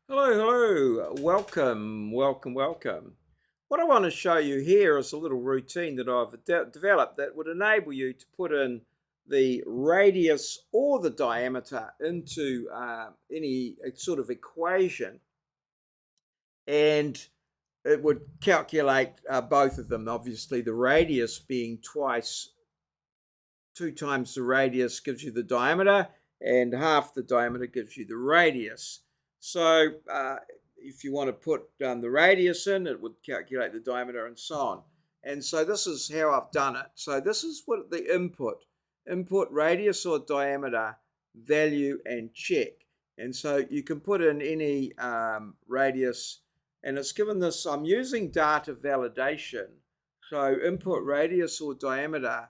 Hello, hello, welcome. What I want to show you here is a little routine that I've developed that would enable you to put in the radius or the diameter into any sort of equation, and it would calculate both of them. Obviously, the radius being two times the radius gives you the diameter, and half the diameter gives you the radius. So if you want to put the radius in, it would calculate the diameter and so on. And so this is how I've done it. So this is what the input radius or diameter, value, and check. And so you can put in any radius, and it's given this. I'm using data validation. So input radius or diameter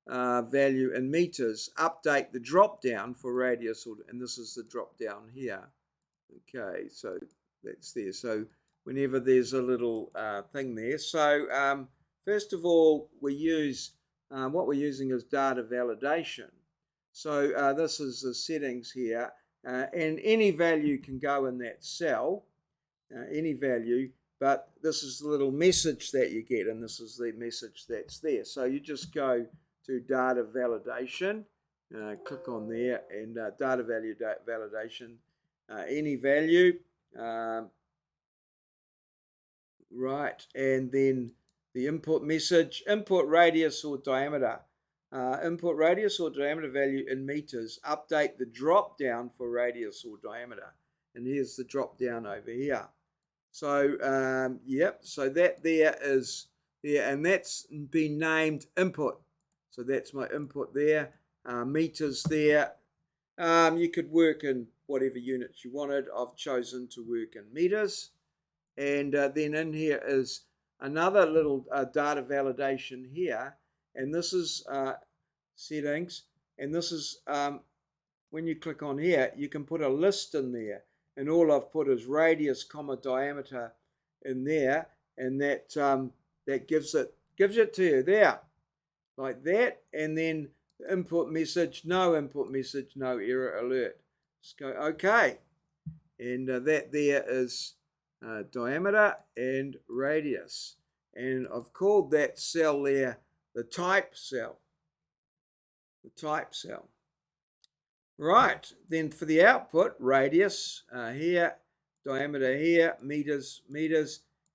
value in meters, update the drop down for radius, and this is the drop down here. Okay, so that's there. So whenever there's a little thing there. So first of all, we use, what we're using is data validation. So this is the settings here, and any value can go in that cell, any value, but this is the little message that you get, and this is the message that's there. So you just go to data validation, click on there, and data validation, any value, right, and then the input message, input radius or diameter, value in meters, update the drop down for radius or diameter, and here's the drop down over here. So yep, so that there is there, and that's been named input. So that's my input there, meters there. You could work in whatever units you wanted. I've chosen to work in meters. And then in here is another little data validation here. And this is settings. And this is, when you click on here, you can put a list in there. And all I've put is radius, comma, diameter in there. And that, that gives it to you there, like that. And then input message, no error alert. Let's go OK. And that there is diameter and radius. And I've called that cell there the type cell. The type cell. Right, then for the output, radius here, diameter here, meters,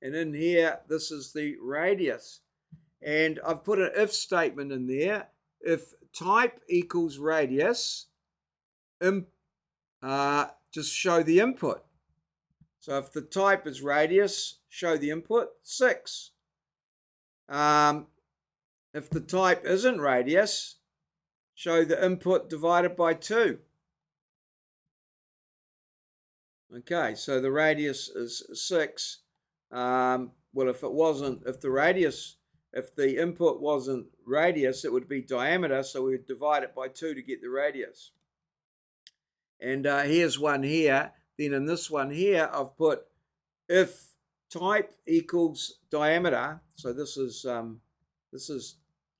and in here, this is the radius. And I've put an if statement in there. If type equals radius, just show the input. So if the type is radius, show the input 6. If the type isn't radius, show the input divided by 2. Okay, so the radius is 6. Well, if the input wasn't radius, it would be diameter, so we would divide it by 2 to get the radius. And here's one here. Then in this one here, I've put if type equals diameter. So this is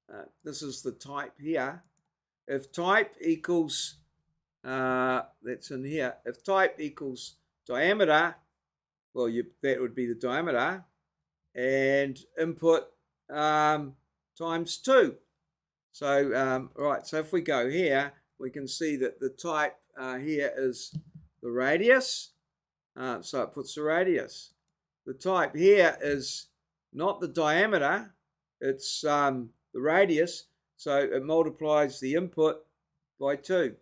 the type here. If type equals that's in here. If type equals diameter, well, that would be the diameter, and input times 2. So right. So if we go here, we can see that the type here is the radius. So it puts the radius. The type here is not the diameter, it's the radius. So it multiplies the input by 2.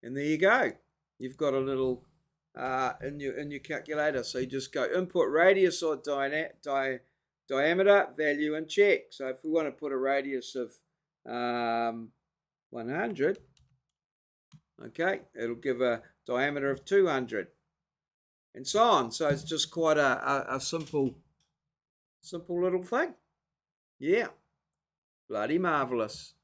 And there you go. You've got a little in your calculator. So you just go input radius or diameter, value, and check. So if we want to put a radius of 100, okay, it'll give a diameter of 200, and so on. So it's just quite a simple little thing. Yeah, bloody marvelous.